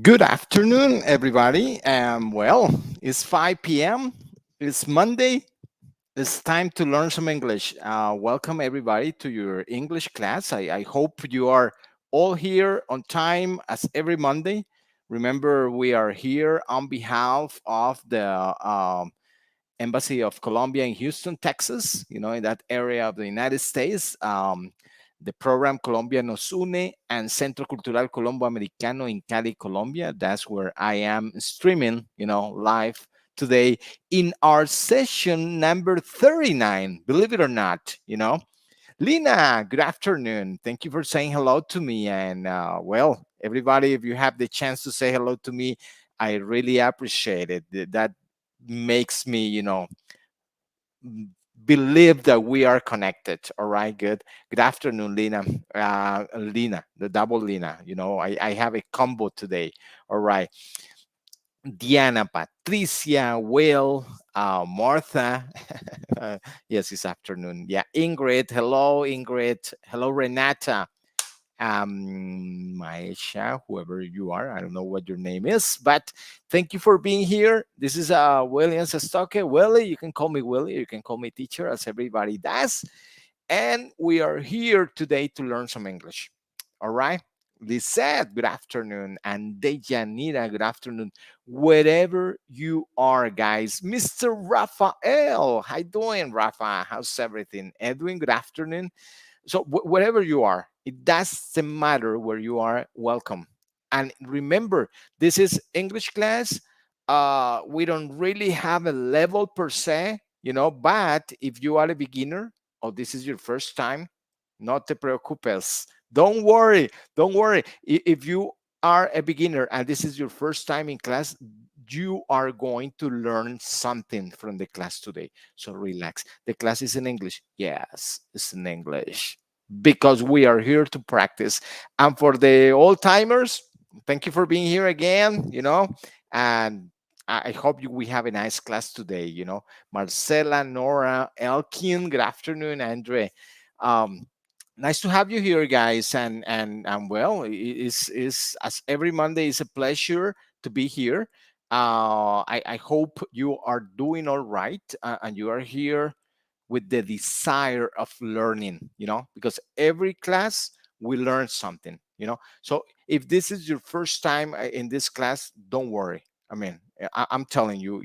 Good afternoon, everybody. Well, it's 5 p.m. It's Monday. It's time to learn some English. Welcome, everybody, to your English class. I hope you are all here on time as every Monday. Remember, we are here on behalf of the Embassy of Colombia in Houston, Texas, in that area of the United States. The program Colombia Nos Une and Centro Cultural Colombo Americano in Cali, Colombia. That's where I am streaming, live today in our session number 39, believe it or not, Lina, good afternoon. Thank you for saying hello to me. And well, everybody, if you have the chance to say hello to me, I really appreciate it. That makes me, believe that we are connected. All right, good. Good afternoon, Lina. Lina, the double Lina. I have a combo today. All right. Diana, Patricia, Will, Martha. Yes, it's afternoon. Yeah, Ingrid. Hello, Ingrid. Hello, Renata. Maisha, whoever you are, I don't know what your name is, but thank you for being here. This is William Sestoke. Willie, you can call me Willie, you can call me teacher, as everybody does. And we are here today to learn some English. All right. Lisette, good afternoon. And Dejanira, good afternoon. Wherever you are, guys. Mr. Rafael, how you doing, Rafa? How's everything? Edwin, good afternoon. So wherever you are, it doesn't matter where you are, welcome. And remember, this is English class. We don't really have a level per se, but if you are a beginner or this is your first time, no te preocupes. Don't worry. Don't worry. If you are a beginner and this is your first time in class, you are going to learn something from the class today. So relax. The class is in English. Yes, it's in English because we are here to practice. And for the old timers, thank you for being here again, and I hope we have a nice class today, Marcela, Nora, Elkin, good afternoon, Andre. Um, nice to have you here, guys. And well, it's as every Monday is a pleasure to be here. I hope you are doing all right and you are here with the desire of learning, because every class we learn something, So if this is your first time in this class, don't worry. I mean, I'm telling you,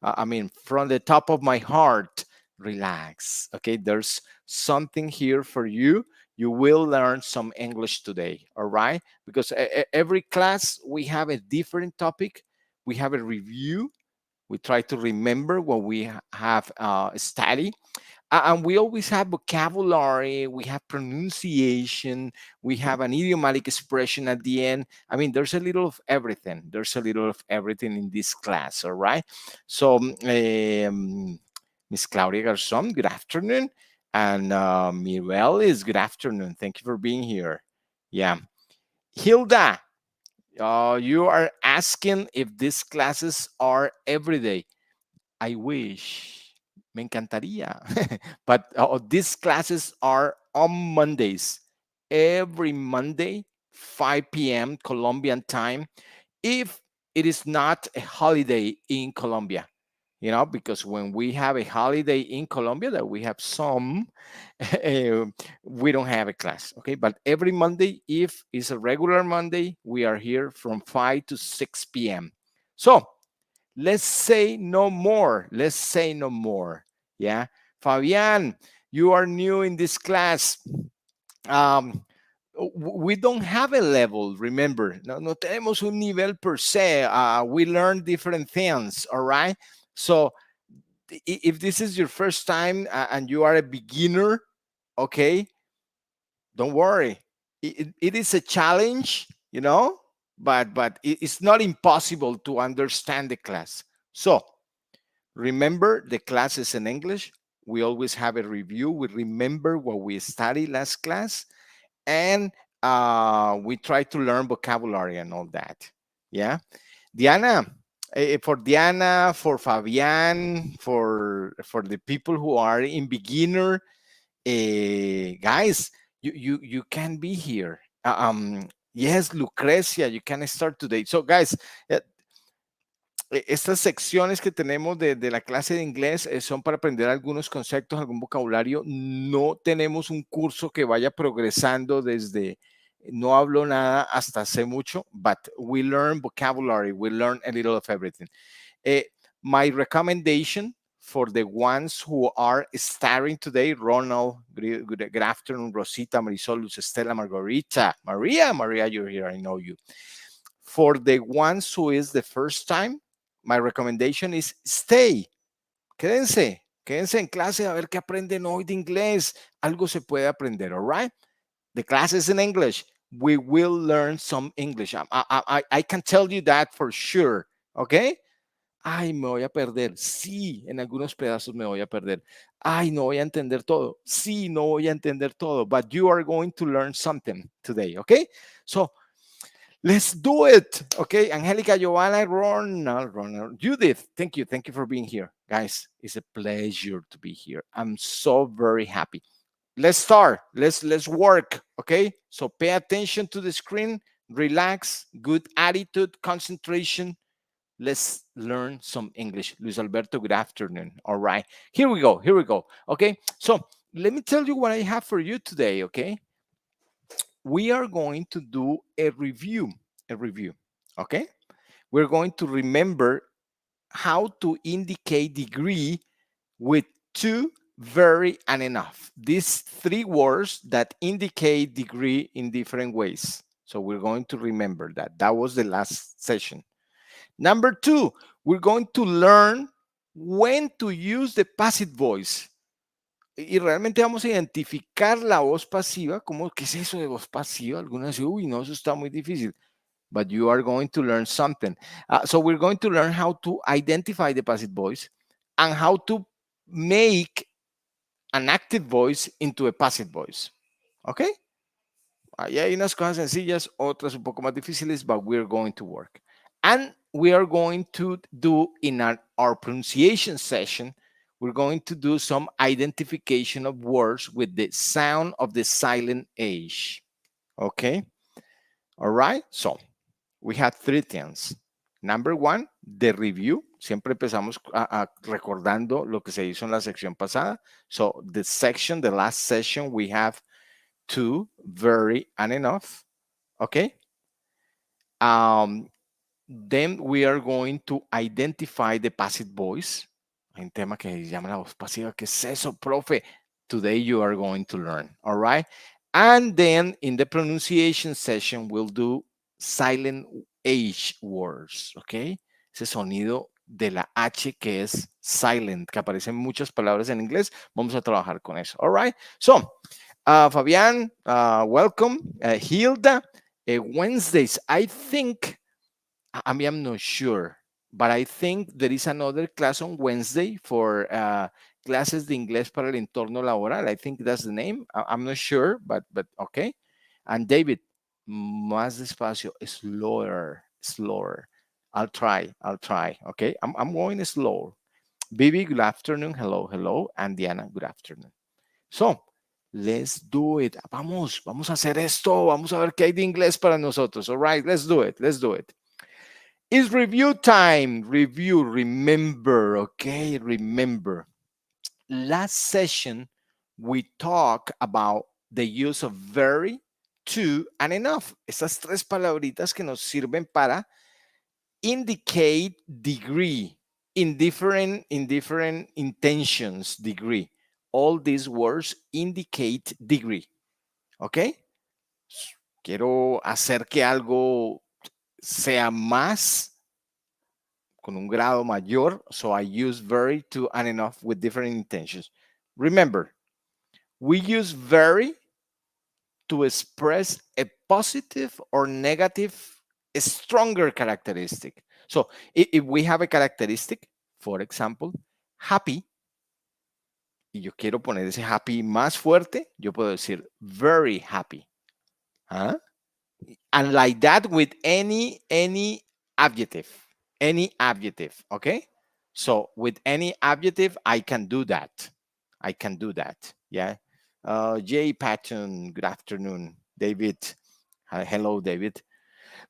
I mean, from the top of my heart, relax. Okay, there's something here for you. You will learn some English today, all right? Because every class we have a different topic. We have a review. We try to remember what we have studied. And we always have vocabulary, we have pronunciation, we have an idiomatic expression at the end. I mean, there's a little of everything. There's a little of everything in this class, all right? So, Miss Claudia Garzon, good afternoon. And Mirel is good afternoon. Thank you for being here. Yeah. Hilda, you are asking if these classes are every day. I wish. Me encantaría. But these classes are on Mondays. Every Monday, 5 p.m. Colombian time, if it is not a holiday in Colombia. Because when we have a holiday in Colombia, that we have some, we don't have a class. Okay. But every Monday, if it's a regular Monday, we are here from 5 to 6 p.m. So, let's say no more. Let's say no more. Yeah. Fabian, you are new in this class. We don't have a level, remember. No tenemos un nivel per se. We learn different things, all right? So if this is your first time and you are a beginner, okay, don't worry. It is a challenge, but it's not impossible to understand the class. So remember, the class is in English. We always have a review. We remember what we studied last class, and we try to learn vocabulary and all that. Yeah, Diana. For Diana, for Fabian, for the people who are in beginner, guys, you can be here. Yes, Lucrecia, you can start today. So, guys, eh, estas secciones que tenemos de la clase de inglés son para aprender algunos conceptos, algún vocabulario. No tenemos un curso que vaya progresando desde no hablo nada hasta sé mucho, but we learn vocabulary, we learn a little of everything. Uh, my recommendation for the ones who are starting today, Ronald, good afternoon, Rosita, Marisol, Luz Estela, Margarita, Maria, you're here, I know you. For the ones who is the first time, my recommendation is stay. Quédense en clase a ver qué aprenden hoy de inglés. Algo se puede aprender, all right? The class is in English. We will learn some English. I can tell you that for sure, okay? Ay, me voy a perder. Sí, en algunos pedazos me voy a perder. Ay, no voy a entender todo. Sí, no voy a entender todo. But you are going to learn something today, okay? So, let's do it. Okay, Angelica, Giovanna, Ronald, Judith, thank you. Thank you for being here. Guys, it's a pleasure to be here. I'm so very happy. Let's start. Let's work. Okay. So pay attention to the screen, relax, good attitude, concentration. Let's learn some English. Luis Alberto, good afternoon. All right. Here we go. Here we go. Okay. So let me tell you what I have for you today. Okay. We are going to do a review. A review. Okay. We're going to remember how to indicate degree with to, very, and enough. These three words that indicate degree in different ways. So we're going to remember that. That was the last session. Number two, we're going to learn when to use the passive voice. Y realmente vamos a identificar la voz pasiva. ¿Cómo, qué es eso de voz pasiva? Algunas dicen, uy, no, eso está muy difícil. But you are going to learn something. So we're going to learn how to identify the passive voice and how to make an active voice into a passive voice. Okay? Ahí hay unas cosas sencillas, otras un poco más difíciles, but we're going to work. And we are going to do in our pronunciation session, we're going to do some identification of words with the sound of the silent H. Okay? All right? So, we have three things. Number one, the review. Siempre empezamos recordando lo que se hizo en la sección pasada. So the section, the last session, we have to, very, and enough. Okay. Then we are going to identify the passive voice. Hay un tema que se llama la voz pasiva. ¿Qué es eso, profe? Today you are going to learn. All right. And then in the pronunciation session, we'll do silent H words, ¿ok? Ese sonido de la H que es silent, que aparece en muchas palabras en inglés. Vamos a trabajar con eso, all right? So, Fabián, welcome. Hilda, Wednesdays, I think, I mean, I'm not sure, but I think there is another class on Wednesday for clases de inglés para el entorno laboral. I think that's the name. I'm not sure, but okay. And David, más despacio, slower. I'll try, okay? I'm going slow. Bibi, good afternoon, hello. And Diana, good afternoon. So, let's do it. Vamos a hacer esto. Vamos a ver qué hay de inglés para nosotros. All right, let's do it. It's review time. Review, remember, okay? Remember. Last session, we talked about the use of very, to, and enough. Estas tres palabritas que nos sirven para indicate degree in different intentions, degree. All these words indicate degree. Okay? Quiero hacer que algo sea más con un grado mayor, so I use very, to, and enough with different intentions. Remember, we use very to express a positive or negative, a stronger characteristic. So if we have a characteristic, for example, happy, y yo quiero poner ese happy más fuerte, yo puedo decir very happy. ¿Ah? And like that with any adjective, okay? So with any adjective, I can do that. Yeah. Jay Patton, good afternoon. David, Hello, David.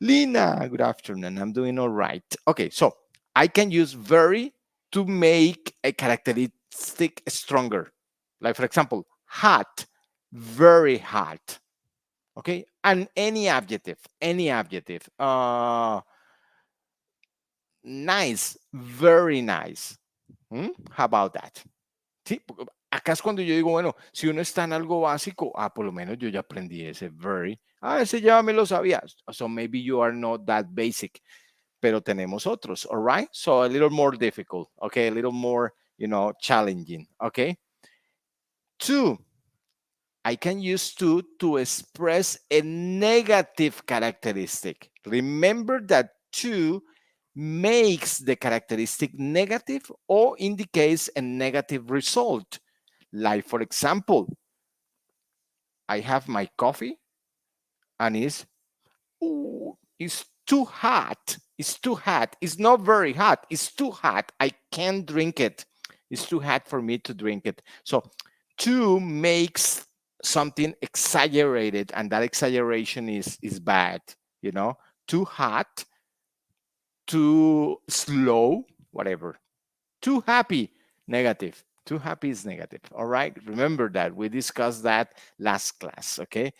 Lina, good afternoon. I'm doing all right. Okay, so I can use very to make a characteristic stronger. Like, for example, hot, very hot. Okay, and any adjective, any adjective. Nice, very nice. How about that? Sí, acá es cuando yo digo, bueno, si uno está en algo básico, por lo menos yo ya aprendí ese very. Ese ya me lo sabía. So maybe you are not that basic, pero tenemos otros, all right? So a little more difficult, okay? A little more, challenging, okay? Two, I can use to express a negative characteristic. Remember that to makes the characteristic negative or indicates a negative result. Like, for example, I have my coffee and it's too hot. It's too hot. It's not very hot. It's too hot. I can't drink it. It's too hot for me to drink it. So too makes something exaggerated, and that exaggeration is bad, you know. Too hot, too slow, whatever. Too happy, negative. Too happy is negative. All right. Remember that. We discussed that last class. Okay.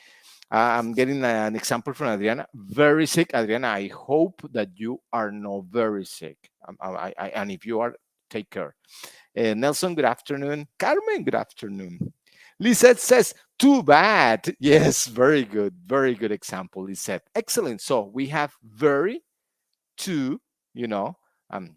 I'm getting an example from Adriana. Very sick. Adriana, I hope that you are not very sick. And if you are, take care. Nelson, good afternoon. Carmen, good afternoon. Lisette says, too bad. Yes, very good. Very good example, Lisette. Excellent. So we have very, too, you know, um,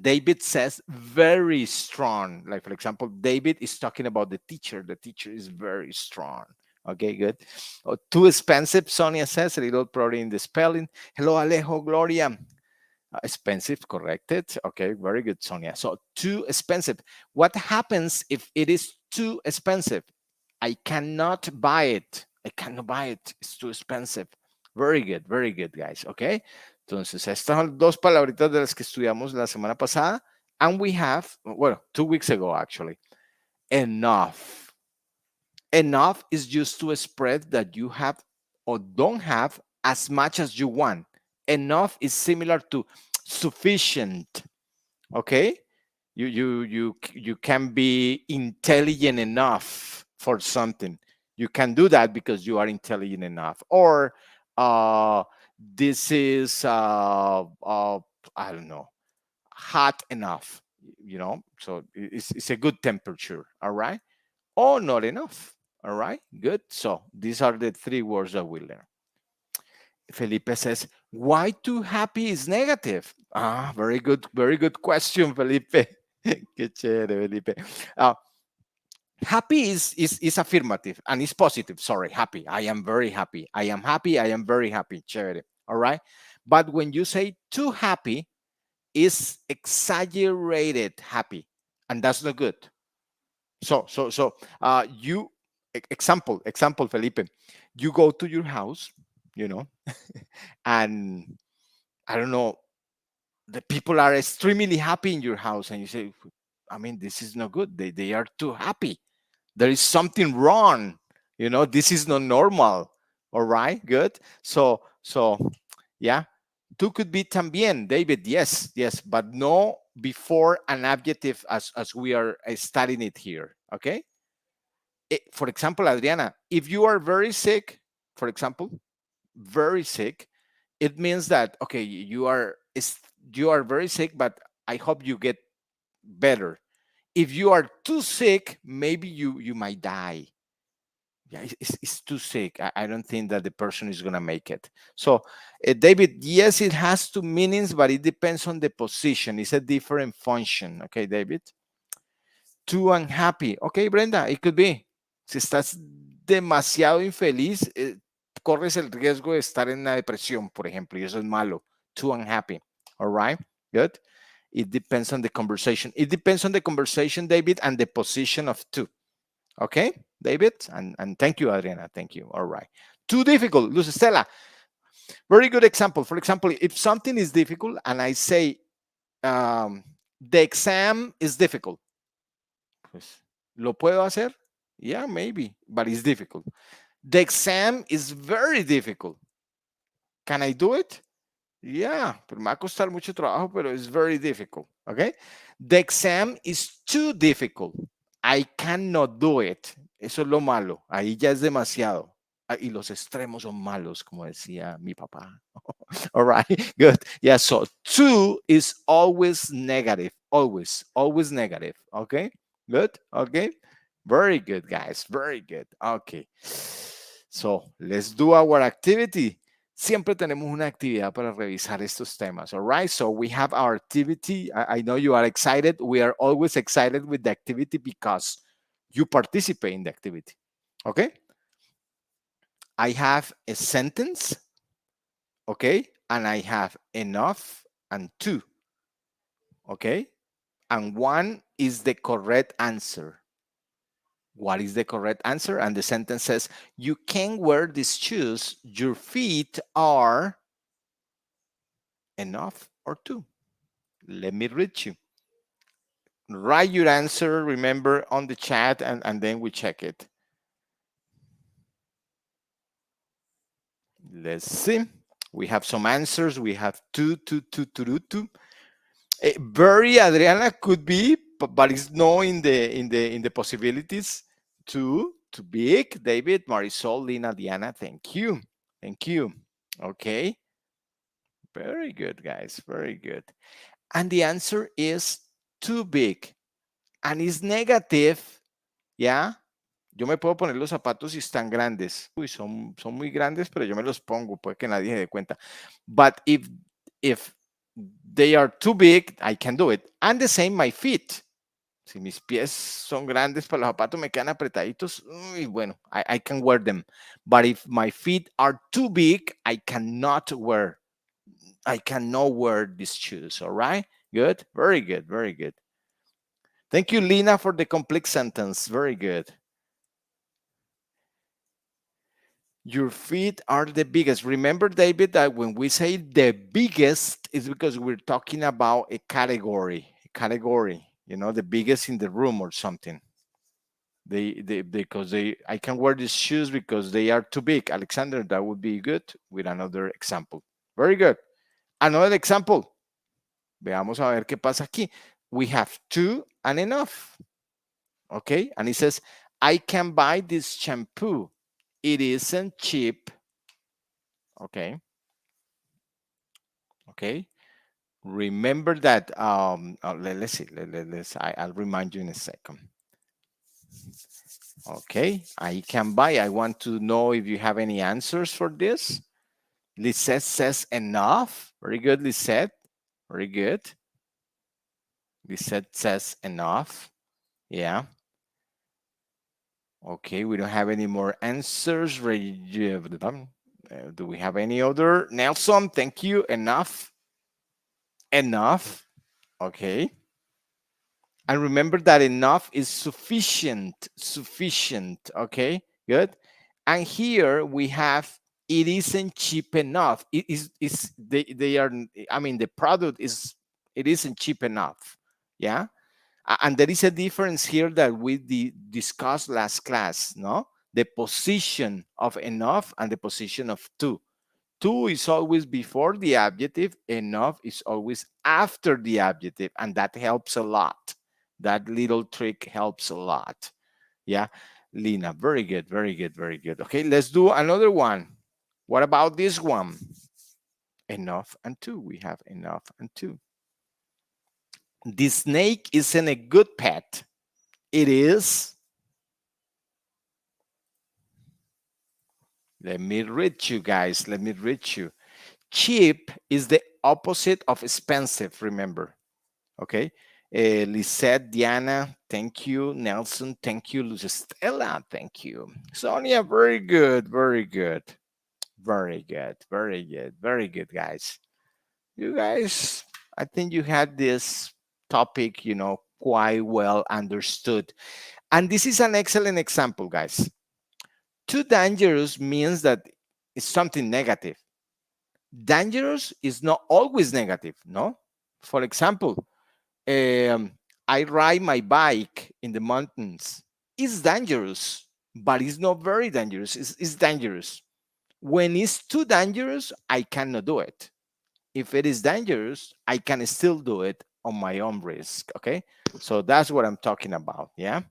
David says very strong. Like, for example, David is talking about the teacher. The teacher is very strong. Okay, good. Oh, too expensive, Sonia says, a little problem in the spelling. Hello, Alejo, Gloria. Expensive, corrected. Okay, very good, Sonia. So, too expensive. What happens if it is too expensive? I cannot buy it. I cannot buy it. It's too expensive. Very good, guys. Okay. Entonces, estas son dos palabritas de las que estudiamos la semana pasada. And we have, well, 2 weeks ago, actually. Enough. Enough is used to express that you have or don't have as much as you want. Enough is similar to sufficient. Okay. You can be intelligent enough for something. You can do that because you are intelligent enough. Or this is I don't know, hot enough, so it's a good temperature. All right. Or not enough. All right, good. So these are the three words that we learn. Felipe says, why too happy is negative? Very good question, Felipe. Qué chévere, Felipe. Happy is affirmative and is positive. Sorry, happy. I am very happy. I am happy. I am very happy. Chévere. All right. But when you say too happy, is exaggerated happy, and that's not good. So you example, Felipe, you go to your house, and I don't know, the people are extremely happy in your house, and you say, I mean, this is not good. They are too happy. There is something wrong. This is not normal. All right, good. So yeah, tú could be también, David. Yes, but no before an adjective as we are studying it here. Okay. For example, Adriana, if you are very sick, for example, very sick, it means that okay, you are very sick, but I hope you get better. If you are too sick, maybe you might die. Yeah, it's too sick. I don't think that the person is gonna make it. So, David, yes, it has two meanings, but it depends on the position. It's a different function. Okay, David. Too unhappy. Okay, Brenda, it could be. Si estás demasiado infeliz, corres el riesgo de estar en una depresión, por ejemplo, y eso es malo. Too unhappy. All right, good. It depends on the conversation. It depends on the conversation, David, and the position of too. Okay, David, and thank you, Adriana. Thank you. All right. Too difficult, Luz Estela. Very good example. For example, if something is difficult and I say the exam is difficult, pues, ¿lo puedo hacer? Yeah, maybe, but it's difficult. The exam is very difficult. Can I do it? Yeah, pero me va a costar mucho trabajo, pero it's very difficult. Okay? The exam is too difficult. I cannot do it. Eso es lo malo. Ahí ya es demasiado. Y los extremos son malos, como decía mi papá. All right, good. Yeah, so two is always negative. Always negative. Okay, good. Okay, very good, guys. Very good. Okay, so let's do our activity. Siempre tenemos una actividad para revisar estos temas. All right, so we have our activity. I know you are excited. We are always excited with the activity because you participate in the activity. Okay, I have a sentence. Okay, and I have enough and two. Okay, and one is the correct answer. What is the correct answer? And the sentence says, you can wear these shoes. Your feet are enough or two. Let me read you. Write your answer, remember, on the chat, and then we check it. Let's see. We have some answers. We have two. Very Adriana could be, but it's no in the possibilities. Too big. David, Marisol, Lina, Diana. Thank you. Okay. Very good, guys. Very good. And the answer is too big. And it's negative. Yeah. Yo me puedo poner los zapatos si están grandes. Uy, son muy grandes, pero yo me los pongo, puede que nadie se dé cuenta. But if they are too big, I can do it. And the same my feet. Si mis pies son grandes para los zapatos, me quedan apretaditos, uy, bueno, I can wear them. But if my feet are too big, I cannot wear these shoes, all right? Good? Very good, very good. Thank you, Lina, for the complete sentence. Very good. Your feet are the biggest. Remember, David, that when we say the biggest, it's because we're talking about a category, the biggest in the room or something. Because I can wear these shoes because they are too big. Alexander, that would be good with another example. Very good. Another example. Veamos a ver qué pasa aquí. We have two and enough. Okay, and it says, I can buy this shampoo. It isn't cheap. Okay. Remember that. Let's see. I'll remind you in a second. Okay, I can buy. I want to know if you have any answers for this. Lisette says enough. Very good, Lisette. Very good. Lisette says enough. Yeah. Okay, we don't have any more answers. Do we have any other? Nelson, thank you. Enough. Okay. And remember that enough is sufficient. Okay, good. And here we have it isn't cheap enough. They are, I mean, the product it isn't cheap enough. Yeah. And there is a difference here that we discussed last class, no? The position of enough and the position of two. Two is always before the adjective, enough is always after the adjective, and that helps a lot. That little trick helps a lot. Yeah, Lina, very good. Okay, let's do another one. What about this one? Enough and two. We have enough and two. The snake isn't a good pet. It is. Let me read you, guys. Cheap is the opposite of expensive, remember. Okay. Lisette, Diana, thank you. Nelson, thank you. Luz Estela, thank you. Sonia, very good, guys. You guys, I think you had this topic, quite well understood. And this is an excellent example, guys. Too dangerous means that it's something negative. Dangerous is not always negative, no? For example, I ride my bike in the mountains. It's dangerous, but it's not very dangerous. It's dangerous. When it's too dangerous, I cannot do it. If it is dangerous, I can still do it on my own risk. Okay. So that's what I'm talking about. Yeah.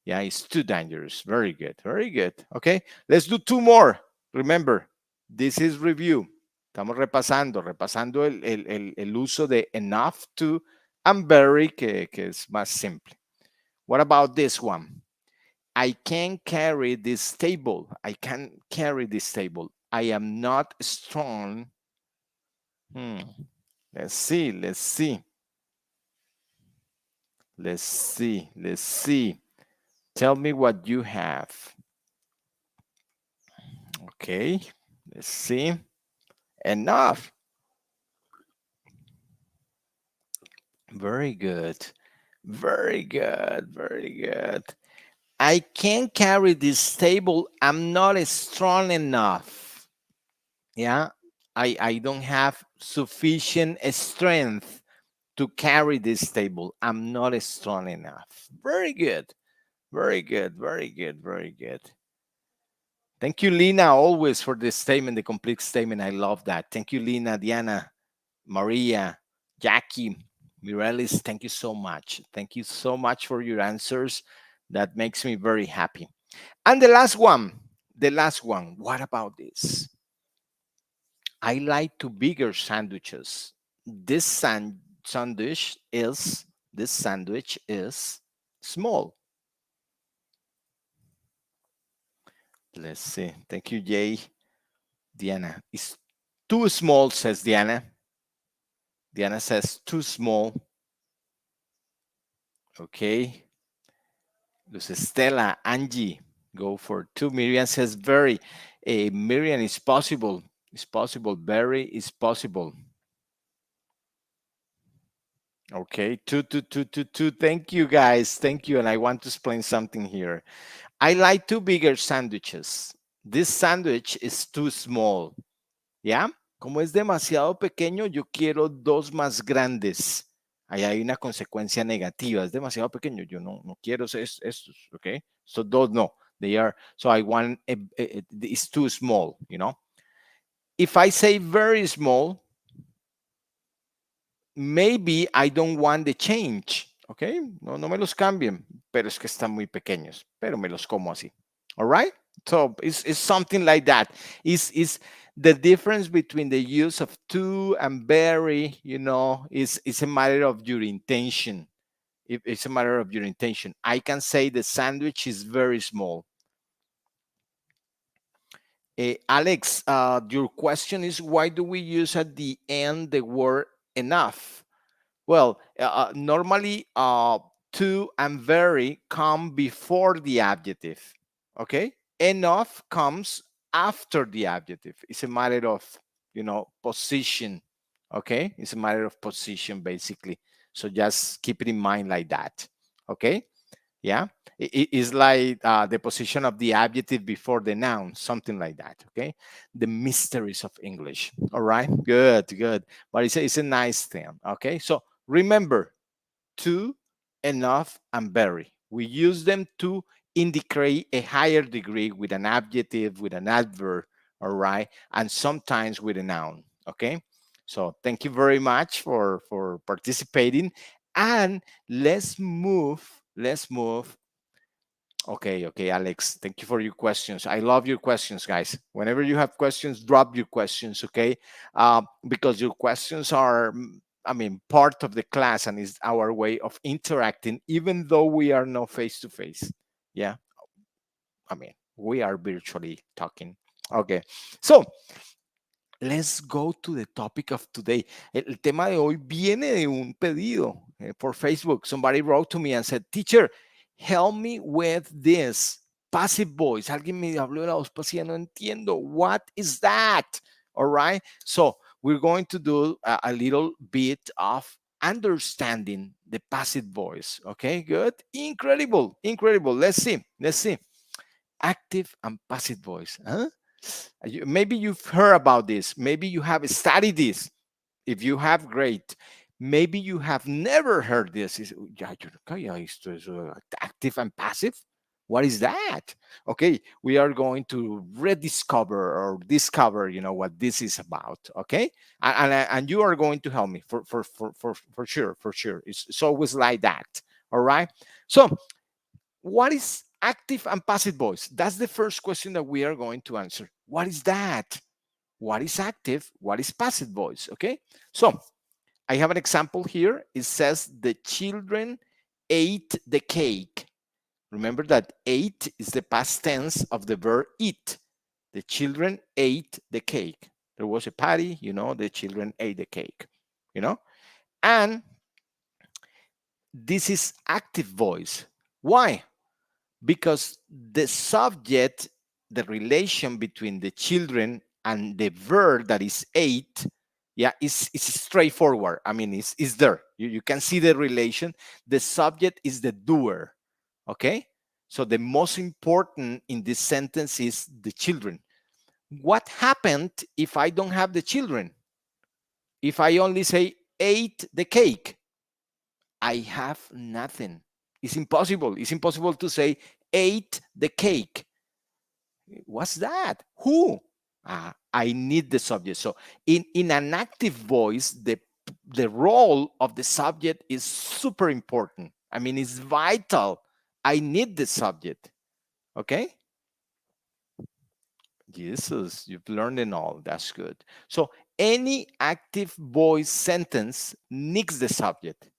Yeah. It's too dangerous. Very good. Very good. Okay. Let's do two more. Remember, this is review. Estamos repasando el uso de enough to and very, que es más simple. What about this one? I can carry this table. I can carry this table. I am not strong. Hmm. Let's see. Let's see. Let's see. Let's see. Tell me what you have. Okay. Let's see. Enough. Very good. Very good. Very good. I can't carry this table. I'm not strong enough. Yeah. I don't have sufficient strength to carry this table. I'm not strong enough. Very good. Very good. Very good. Very good. Thank you, Lina, always for the statement, the complete statement. I love that. Thank you, Lina, Diana, Maria, Jackie, Mirelis. Thank you so much. Thank you so much for your answers. That makes me very happy. And the last one, what about this? I like to bigger sandwiches. This sandwich is small. Let's see. Thank you, Jay. Diana, it's too small, says Diana. Diana says too small. Okay. Luz Estela, Angie, go for two. Miriam says very. Miriam is possible. It's possible. Very is possible. Okay. Two, two, two, two, two. Thank you, guys. Thank you. And I want to explain something here. I like two bigger sandwiches. This sandwich is too small. ¿Ya? Como es demasiado pequeño, yo quiero dos más grandes. Ahí hay una consecuencia negativa. Es demasiado pequeño. Yo no quiero estos, ¿ok? So those no. They are, so I want, it's too small, you know? If I say very small, maybe I don't want the change, ¿ok? No me los cambien, pero es que están muy pequeños, pero me los como así. All right? So it's something like that. Is the difference between the use of to and very, you know, is a matter of your intention. It's a matter of your intention. I can say the sandwich is very small. Alex, your question is why do we use at the end the word enough? Well, normally to and very come before the adjective. Okay, enough comes after the adjective. It's a matter of, you know, position. Okay, it's a matter of position basically. So just keep it in mind like that. Okay, yeah, it is like the position of the adjective before the noun, something like that. Okay, the mysteries of English. All right, good, but it's a nice thing. Okay, so remember, to, enough, and very. We use them to indicate a higher degree with an adjective, with an adverb, all right, and sometimes with a noun. Okay, so thank you very much for participating, and let's move. Let's move. Okay, Alex. Thank you for your questions. I love your questions, guys. Whenever you have questions, drop your questions, okay? Because your questions are, I mean, part of the class and is our way of interacting, even though we are not face to face. Yeah, I mean, we are virtually talking. Okay, so let's go to the topic of today. El tema de hoy viene de un pedido por Facebook. Somebody wrote to me and said, teacher, help me with this passive voice. Alguien me habló de la voz pasiva, no entiendo. What is that? All right. So we're going to do a little bit of understanding the passive voice. Okay, good. Incredible. Let's see. Active and passive voice. Huh? Maybe you've heard about this. Maybe you have studied this. If you have, great. Maybe you have never heard this. Ya, yo nunca había visto eso, active and passive. What is that? Okay, we are going to rediscover or discover, what this is about. Okay, and you are going to help me for sure, for sure. It's always like that. All right. So, what is active and passive voice? That's the first question that we are going to answer. What is that? What is active? What is passive voice? Okay. So, I have an example here. It says the children ate the cake. Remember that ate is the past tense of the verb eat. The children ate the cake. There was a party, the children ate the cake, you know? And this is active voice. Why? Because the subject, the relation between the children and the verb that is ate, yeah, is straightforward. I mean, it's there. You can see the relation. The subject is the doer. Okay, so the most important in this sentence is the children. What happened if I don't have the children? If I only say ate the cake, I have nothing. It's impossible. It's impossible to say ate the cake. What's that? Who? I need the subject. So in an active voice, the role of the subject is super important. I mean, it's vital. I need the subject. Okay? Jesus, you've learned it all. That's good. So any active voice sentence needs the subject.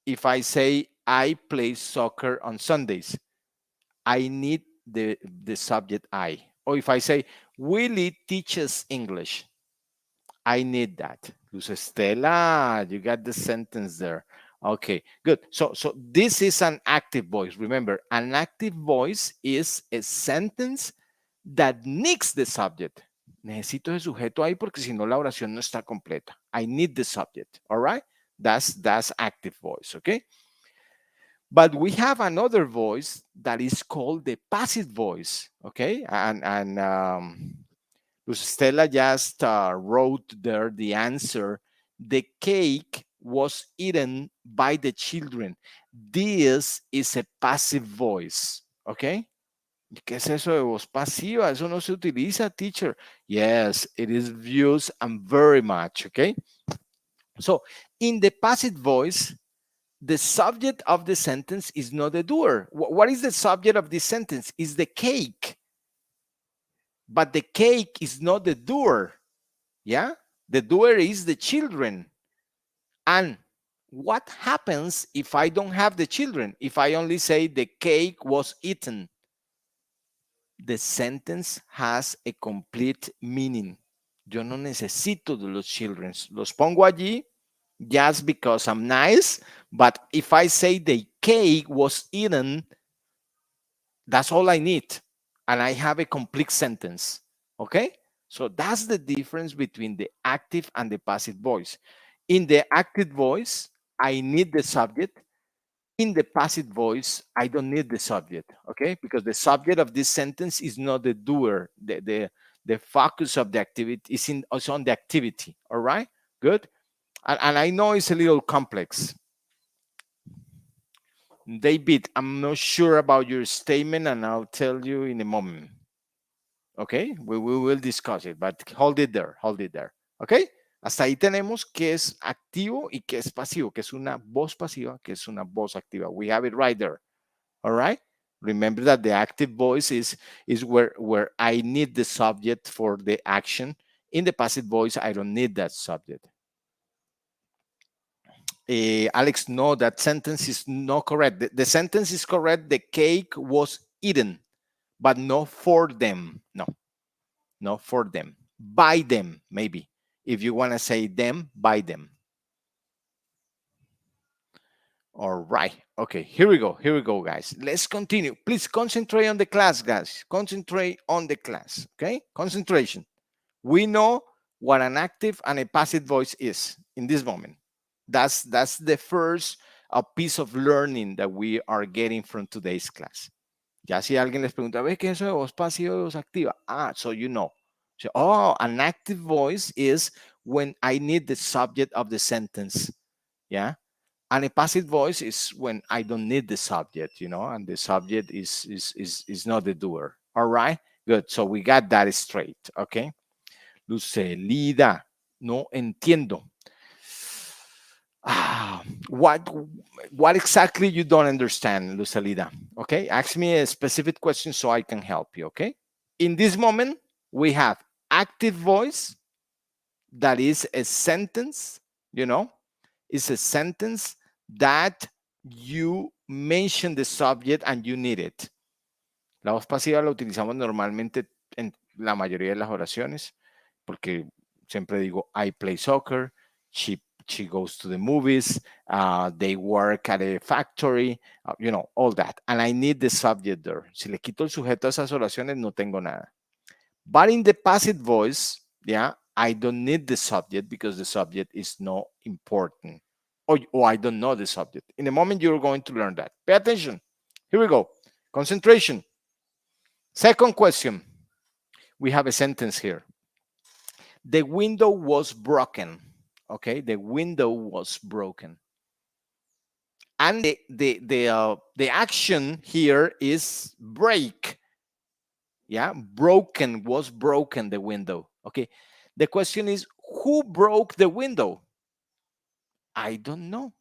If I say I play soccer on Sundays, I need the subject I. Or if I say Willie teaches English, I need that. Luz Estela, you got the sentence there. Okay, good. So this is an active voice. Remember, an active voice is a sentence that needs the subject. Necesito ese sujeto ahí porque si no la oración no está completa. I need the subject. All right? That's active voice, okay? But we have another voice that is called the passive voice, okay? And Stella just wrote there the answer. The cake was eaten by the children. This is a passive voice, okay? ¿Qué es eso de voz pasiva? Eso no se utiliza, teacher. Yes, it is used and very much, okay? So, in the passive voice, the subject of the sentence is not the doer. What is the subject of this sentence? Is the cake. But the cake is not the doer. Yeah? The doer is the children. And what happens if I don't have the children? If I only say the cake was eaten? The sentence has a complete meaning. Yo no necesito de los children. Los pongo allí just because I'm nice. But if I say the cake was eaten, that's all I need. And I have a complete sentence. Okay? So that's the difference between the active and the passive voice. In the active voice, I need the subject. In the passive voice, I don't need the subject, okay? Because the subject of this sentence is not the doer. The focus of the activity is on the activity, all right? Good. And I know it's a little complex. David, I'm not sure about your statement, and I'll tell you in a moment. Okay, we will discuss it, but hold it there, okay? Hasta ahí tenemos qué es activo y qué es pasivo, qué es una voz pasiva, qué es una voz activa. We have it right there, all right? Remember that the active voice is where I need the subject for the action. In the passive voice, I don't need that subject. Alex, no, that sentence is not correct. The sentence is correct. The cake was eaten, but not for them. No, not for them. By them, maybe. If you want to say them, by them. All right. Okay, here we go, guys. Let's continue. Please concentrate on the class, guys. Concentrate on the class, okay? Concentration. We know what an active and a passive voice is in this moment. That's the first piece of learning that we are getting from today's class. Ya si alguien les pregunta, ¿ves qué es eso de voz pasiva o voz activa? So you know. So, an active voice is when I need the subject of the sentence. Yeah. And a passive voice is when I don't need the subject, and the subject is not the doer. All right, good. So we got that straight. Okay. Lucelida, no entiendo. Ah, what exactly you don't understand, Lucelida? Okay, ask me a specific question so I can help you. Okay. In this moment, we have active voice that is a sentence, is a sentence that you mention the subject and you need it. La voz pasiva la utilizamos normalmente en la mayoría de las oraciones, porque siempre digo, I play soccer, she goes to the movies, they work at a factory, all that. And I need the subject there. Si le quito el sujeto a esas oraciones, no tengo nada. But in the passive voice, yeah, I don't need the subject because the subject is not important. Or I don't know the subject. In a moment, you're going to learn that. Pay attention. Here we go. Concentration. Second question. We have a sentence here. The window was broken. Okay, the window was broken. And the action here is break. Yeah, broken, was broken the window. Okay, the question is, who broke the window? I don't know.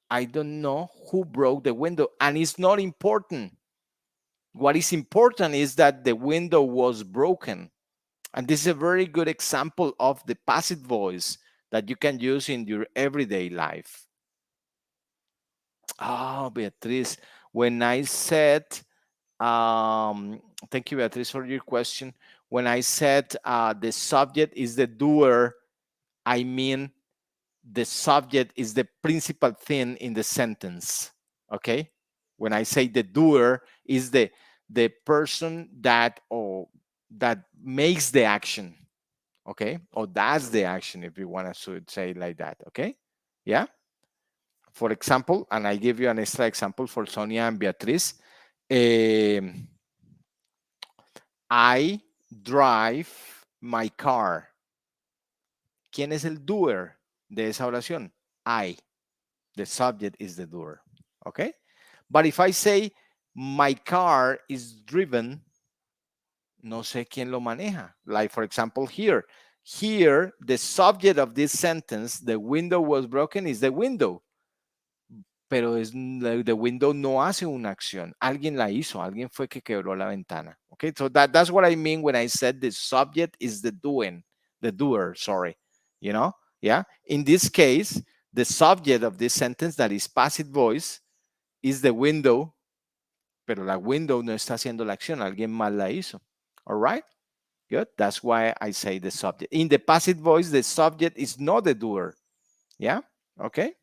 I don't know who broke the window, and it's not important. What is important is that the window was broken. And this is a very good example of the passive voice that you can use in your everyday life. Oh, Beatriz, when I said, thank you, Beatriz, for your question. When I said the subject is the doer, I mean the subject is the principal thing in the sentence. Okay? When I say the doer is the person that makes the action. Okay, or that's the action if you want to say it like that. Okay, yeah. For example, and I give you an extra example for Sonia and Beatriz. I drive my car. ¿Quién es el doer de esa oración? I. The subject is the doer. Okay, but if I say my car is driven, no sé quién lo maneja. Like, for example, here, the subject of this sentence, the window was broken, is the window. Pero the window no hace una acción. Alguien la hizo. Alguien fue que quebró la ventana. Okay, so that's what I mean when I said the subject is the doer, sorry. Yeah. In this case, the subject of this sentence that is passive voice is the window, pero la window no está haciendo la acción. Alguien más la hizo. All right? Good. That's why I say the subject. In the passive voice, the subject is not the doer. Yeah. Okay.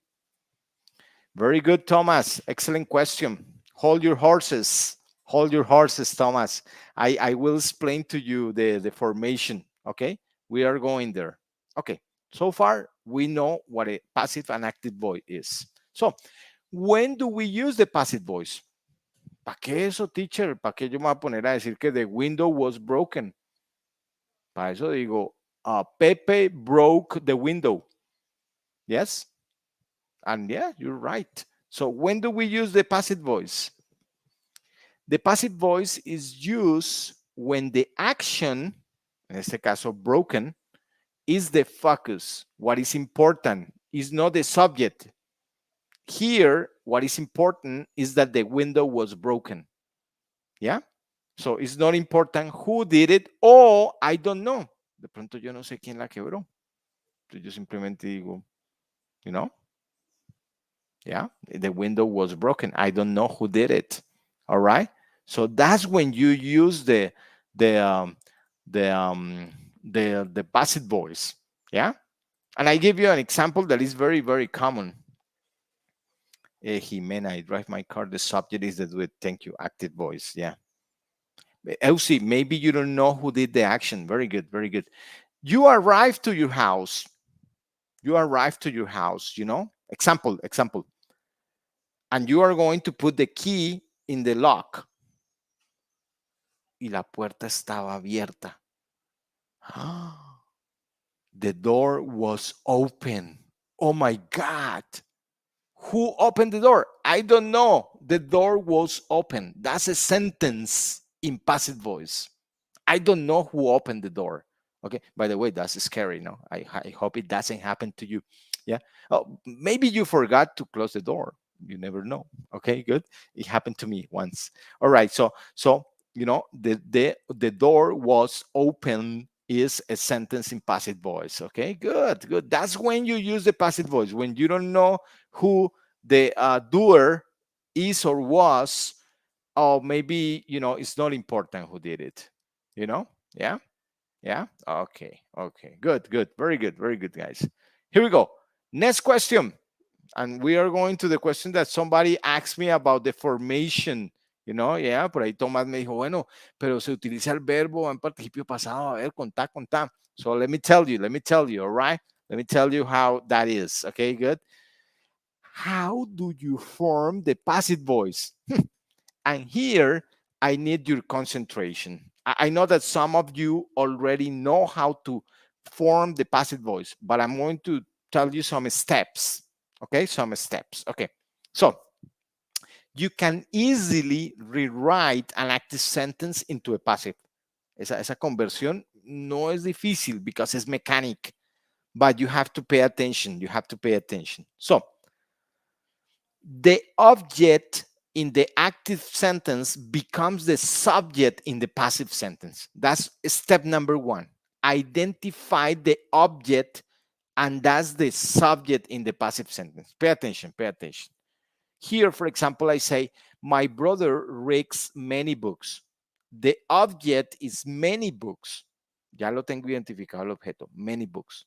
Very good, Thomas. Excellent question. Hold your horses. Hold your horses, Thomas. I will explain to you the formation. Okay. We are going there. Okay. So far, we know what a passive and active voice is. So, when do we use the passive voice? ¿Para qué eso, teacher? ¿Para qué yo me voy a poner a decir que the window was broken? Para eso digo, Pepe broke the window. Yes? And yeah, you're right. So when do we use the passive voice? The passive voice is used when the action, en este caso broken, is the focus. What is important is not the subject. Here, what is important is that the window was broken. Yeah? So it's not important who did it or I don't know. De pronto yo no sé quién la quebró. Yo simplemente digo, yeah, the window was broken. I don't know who did it. All right. So that's when you use the passive voice. Yeah. And I give you an example that is very, very common. Jimena, I drive my car. The subject is the do it. Thank you. Active voice. Yeah. Elsie, maybe you don't know who did the action. Very good. Very good. You arrive to your house. You arrive to your house, Example. And you are going to put the key in the lock. Y la puerta estaba abierta. The door was open. Oh my God. Who opened the door? I don't know. The door was open. That's a sentence in passive voice. I don't know who opened the door. Okay. By the way, that's scary. No, I hope it doesn't happen to you. Yeah. Oh, maybe you forgot to close the door. You never know. Okay. Good. It happened to me once. All right. So the door was open is a sentence in passive voice. Okay. Good. Good. That's when you use the passive voice when you don't know who the doer is or was, or maybe it's not important who did it. Yeah. Yeah. Okay, good, very good, guys. Here we go. Next question, and we are going to the question that somebody asked me about the formation. Yeah, por ahí Tomás me dijo, bueno, pero se utiliza el verbo en participio pasado. A ver, contá. So let me tell you, all right? Let me tell you how that is. Okay, good. How do you form the passive voice? And here, I need your concentration. I know that some of you already know how to form the passive voice, but I'm going to tell you some steps. Okay, some steps. Okay, so you can easily rewrite an active sentence into a passive. Esa conversión no es difícil because it's mechanic, but you have to pay attention. You have to pay attention. So, the object in the active sentence becomes the subject in the passive sentence. That's step number one. Identify the object, and that's the subject in the passive sentence. Pay attention, pay attention. Here, for example, I say, my brother reads many books. The object is many books. Ya lo tengo identificado el objeto, many books.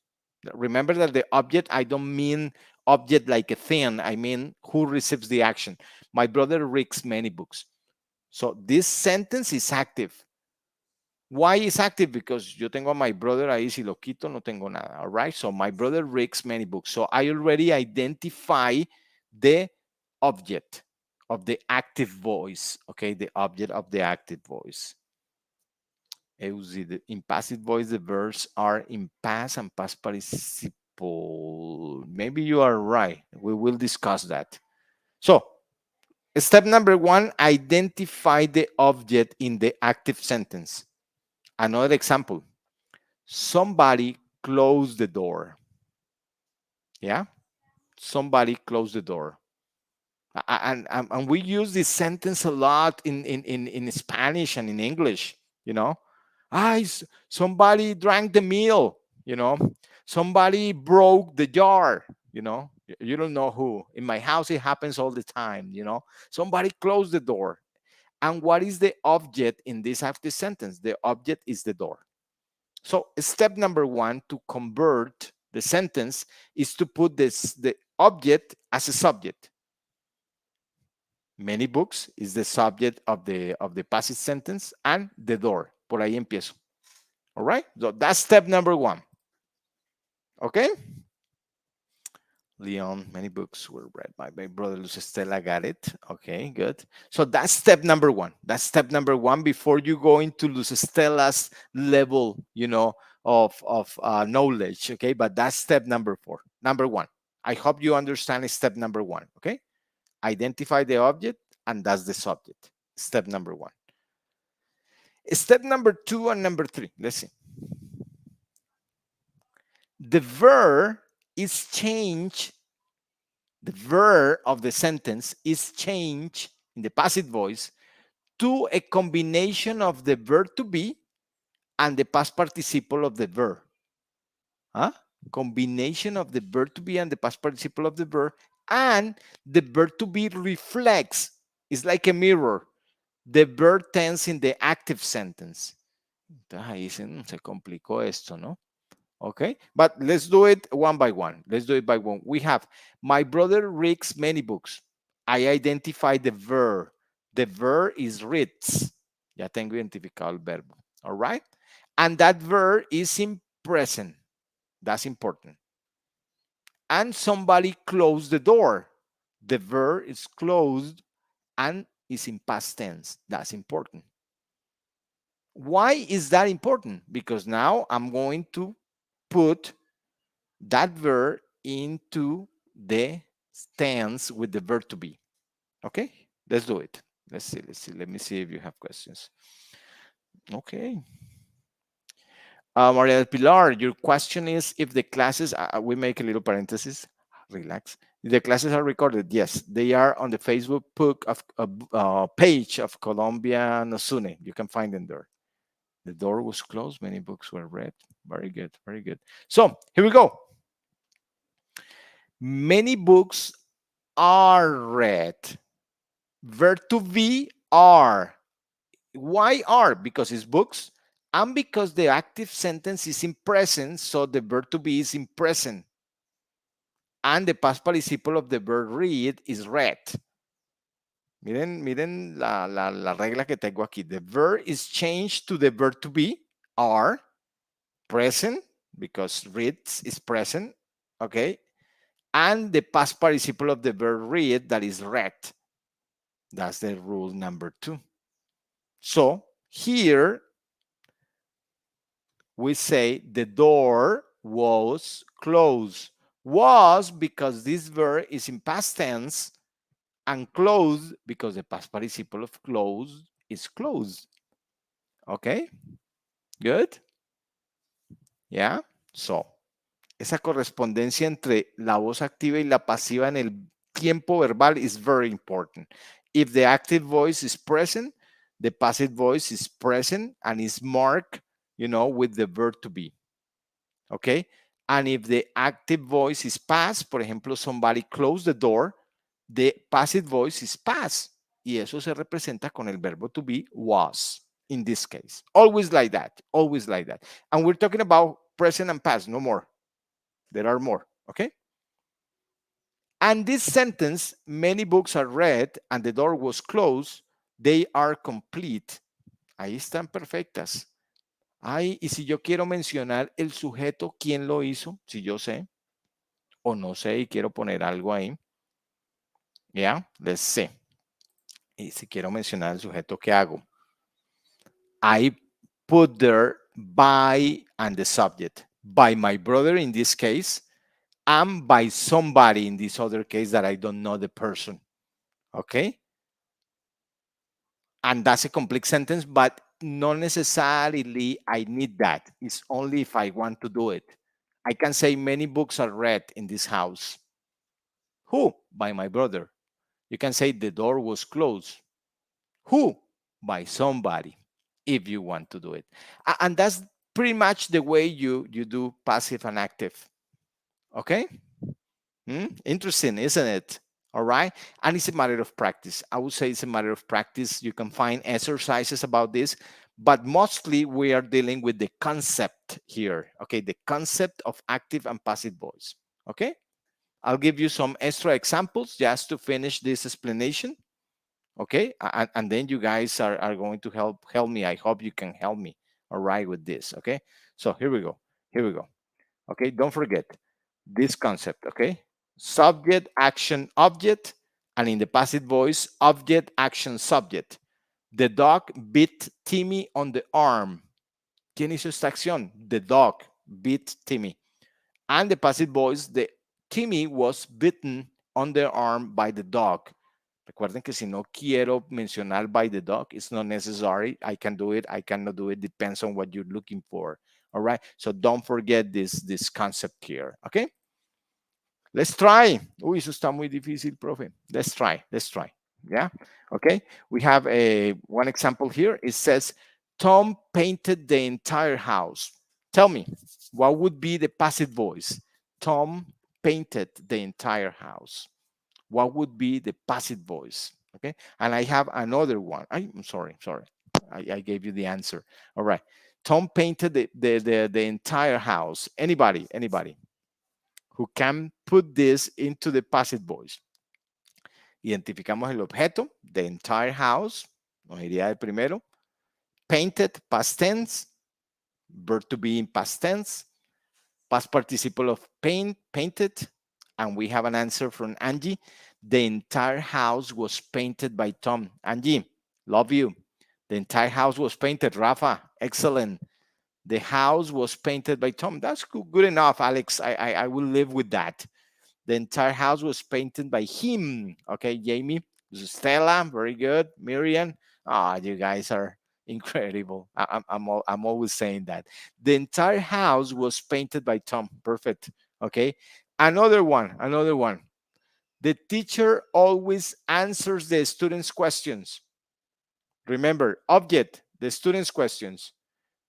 Remember that the object, I don't mean object like a thing. I mean who receives the action. My brother reads many books. So this sentence is active. Why is active? Because yo tengo a my brother ahí, si lo quito no tengo nada. All right. So my brother reads many books. So I already identify the object of the active voice. Okay. The object of the active voice. In passive voice, the verbs are in past and past participle. Maybe you are right. We will discuss that. So, step number one, identify the object in the active sentence. Another example, somebody closed the door. Yeah, somebody closed the door. And we use this sentence a lot in Spanish and in English, somebody drank the meal, somebody broke the jar, you don't know who. In my house, it happens all the time, somebody closed the door. And what is the object in this active sentence? The object is the door. So step number one to convert the sentence is to put the object as a subject. Many books is the subject of the passive sentence, and the door. Por ahí empiezo. All right? So that's step number one. Okay? Leon, many books were read by my brother Luz Estela. Got it. Okay, good. So that's step number one. That's step number one before you go into Luz Estela's level, of knowledge. Okay, but that's step number one. I hope you understand step number one. Okay, identify the object, and that's the subject. Step number one. Step number two and number three. Let's see. The verb is changed. The verb of the sentence is changed in the passive voice to a combination of the verb to be and the past participle of the verb. Huh? Combination of the verb to be and the past participle of the verb, and the verb to be reflects. It's like a mirror. The verb tense in the active sentence. Entonces ahí se complicó esto, ¿no? Okay, but let's do it one by one. Let's do it by one. We have, my brother reads many books. I identify the verb. The verb is reads. Ya tengo identificado el verbo. All right? And that verb is in present. That's important. And somebody closed the door. The verb is closed and is in past tense. That's important. Why is that important? Because now I'm going to put that verb into the tense with the verb to be. Okay, let's do it. Let's see. Let me see if you have questions. Okay. Maria del Pilar, your question is if the classes, we make a little parenthesis, relax. The classes are recorded. Yes, they are on the Facebook page of Colombia Nosune. You can find them there. The door was closed. Many books were read. Very good. Very good. So here we go. Many books are read. Verb to be are. Why are? Because it's books and because the active sentence is in present, so the verb to be is in present. And the past participle of the verb read is read. Miren la regla que tengo aquí. The verb is changed to the verb to be, are, present, because reads is present, okay? And the past participle of the verb read, that is read. That's the rule number 2. So here we say the door was closed. Was because this verb is in past tense, and closed because the past participle of closed is closed. Okay, good. Yeah, so esa correspondencia entre la voz activa y la pasiva en el tiempo verbal is very important. If the active voice is present, the passive voice is present and is marked, with the verb to be. Okay? And if the active voice is past, por ejemplo, somebody closed the door, the passive voice is past. Y eso se representa con el verbo to be, was, in this case. Always like that. Always like that. And we're talking about present and past, no more. There are more. Okay? And this sentence, many books are read and the door was closed, they are complete. Ahí están perfectas. Ay, y si yo quiero mencionar el sujeto, ¿quién lo hizo? Si yo sé o no sé y quiero poner algo ahí. Yeah, let's see. Y si quiero mencionar el sujeto, ¿qué hago? I put there by and the subject. By my brother in this case, and by somebody in this other case that I don't know the person. Okay? And that's a complete sentence, but not necessarily I need that. It's only if I want to do it. I can say many books are read in this house. Who? By my brother. You can say the door was closed. Who? By somebody, if you want to do it. And that's pretty much the way you do passive and active. Okay? Interesting, isn't it? All right. And it's a matter of practice. I would say it's a matter of practice. You can find exercises about this, but mostly we are dealing with the concept here. Okay. The concept of active and passive voice. Okay. I'll give you some extra examples just to finish this explanation. Okay. And then you guys are going to help me. I hope you can help me. All right. With this. Okay. So here we go. Here we go. Okay. Don't forget this concept. Okay. Subject, action, object, and in the passive voice, object, action, subject. The dog bit Timmy on the arm. ¿Quién hizo esta acción? The dog bit Timmy. And the passive voice, the Timmy was bitten on the arm by the dog. Recuerden que si no quiero mencionar by the dog, it's not necessary. I can do it, I cannot do it, depends on what you're looking for. All right, so don't forget this concept here, okay? Let's try. Uy, eso está muy difícil, profe. Let's try. Yeah. Okay. We have one example here. It says, Tom painted the entire house. Tell me, what would be the passive voice? Tom painted the entire house. What would be the passive voice? Okay. And I have another one. I'm sorry. I gave you the answer. All right. Tom painted the entire house. Anybody? Who can put this into the passive voice. Identificamos el objeto, the entire house, nos iría el primero. Painted, past tense, verb to be in past tense, past participle of painted, and we have an answer from Angie. The entire house was painted by Tom. Angie, love you. The entire house was painted. Rafa, excellent. The house was painted by Tom. That's good enough, Alex. I will live with that. The entire house was painted by him. Okay, Jamie, Stella, very good. Miriam, ah, you guys are incredible. I'm always saying that. The entire house was painted by Tom. Perfect. Okay, another one, another one. The teacher always answers the students' questions. Remember, object, the students' questions.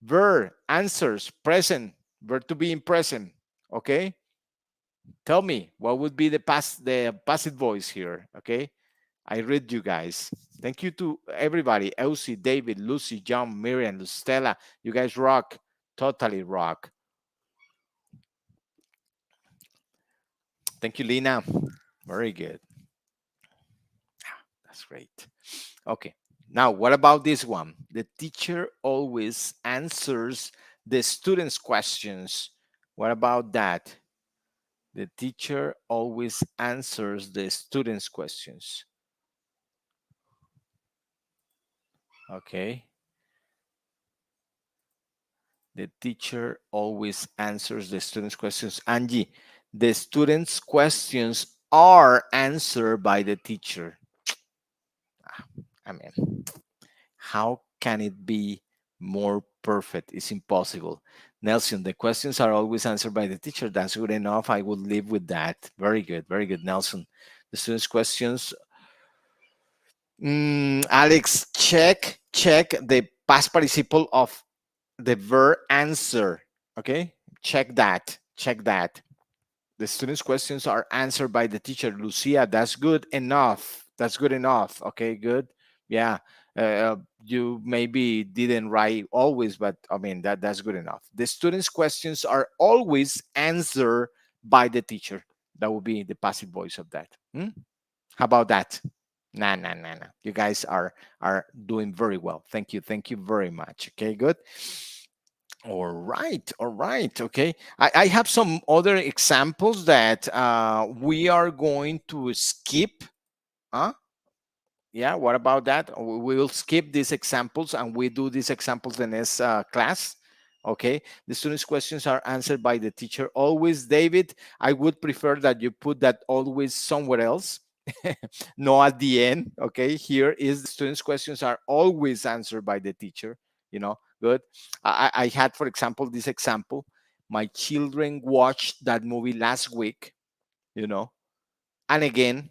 Verb, answers, present, verb to be in present. Okay? Tell me, what would be the passive voice here? Okay? I read you guys. Thank you to everybody. Elsie, David, Lucy, John, Miriam, Stella. You guys rock. Totally rock. Thank you, Lina. Very good. That's great. Okay. Now, what about this one? The teacher always answers the students' questions. What about that? The teacher always answers the students' questions. Okay. The teacher always answers the students' questions. Angie, the students' questions are answered by the teacher. I mean, how can it be more perfect? It's impossible. Nelson, the questions are always answered by the teacher. That's good enough. I would live with that. Very good, Nelson. The students' questions. Alex, check the past participle of the verb answer. Okay, check that. The students' questions are answered by the teacher. Lucia, that's good enough. Okay, good. Yeah. You maybe didn't write always, but I mean that's good enough. The students' questions are always answered by the teacher. That would be the passive voice of that. How about that? Nah. You guys are doing very well. Thank you. Thank you very much. Okay, good. All right. Okay. I have some other examples that we are going to skip. Huh? Yeah, what about that? We will skip these examples and we do these examples the next class. Okay. The students' questions are answered by the teacher. Always, David, I would prefer that you put that always somewhere else. No, at the end. Okay. Here is the students' questions are always answered by the teacher. Good. I had, for example, this example. My children watched that movie last week, you know, and again,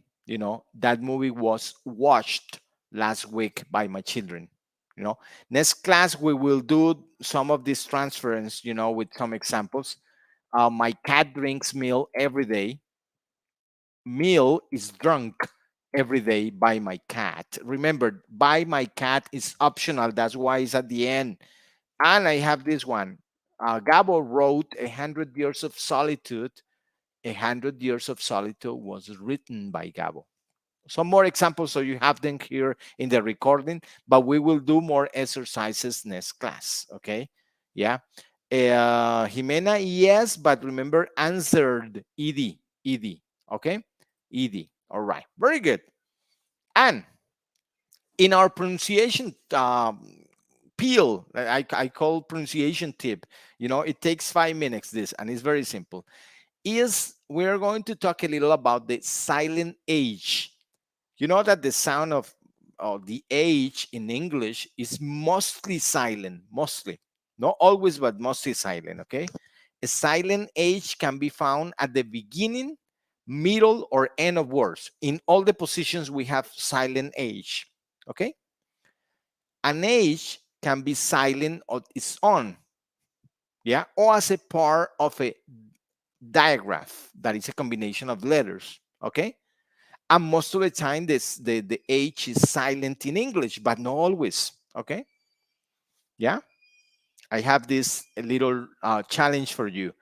that movie was watched last week by my children. Next class, we will do some of these transference, with some examples. My cat drinks milk every day. Meal is drunk every day by my cat. Remember, by my cat is optional. That's why it's at the end. And I have this one. Gabo wrote 100 Years of Solitude. 100 Years of Solitude was written by Gabo. Some more examples so you have them here in the recording, but we will do more exercises next class, okay? Yeah. Jimena, yes, but remember answered ed, okay? Ed, all right, very good. And in our pronunciation peel, I call pronunciation tip, it takes 5 minutes this, and it's very simple, is we're going to talk a little about the silent H. You know that the sound of the H in English is mostly silent, mostly. Not always, but mostly silent, okay? A silent H can be found at the beginning, middle, or end of words. In all the positions, we have silent H, okay? An H can be silent on its own, yeah? Or as a part of a digraph, that is a combination of letters, okay? And most of the time, the H is silent in English, but not always. Okay. Yeah. I have this little challenge for you.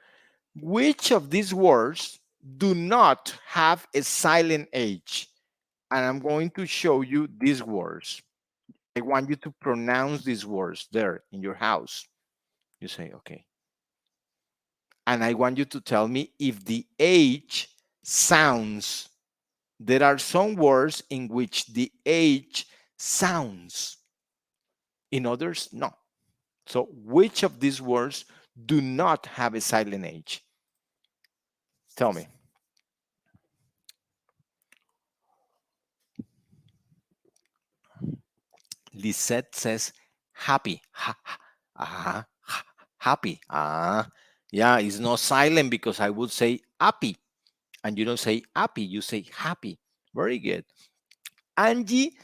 Which of these words do not have a silent H? And I'm going to show you these words. I want you to pronounce these words there in your house. You say, okay. And I want you to tell me if the H sounds. There are some words in which the H sounds, in others, no. So, which of these words do not have a silent H? Tell me. Lisette says happy. Happy. Yeah, it's not silent because I would say happy. And you don't say happy, you say happy. Very good. Angie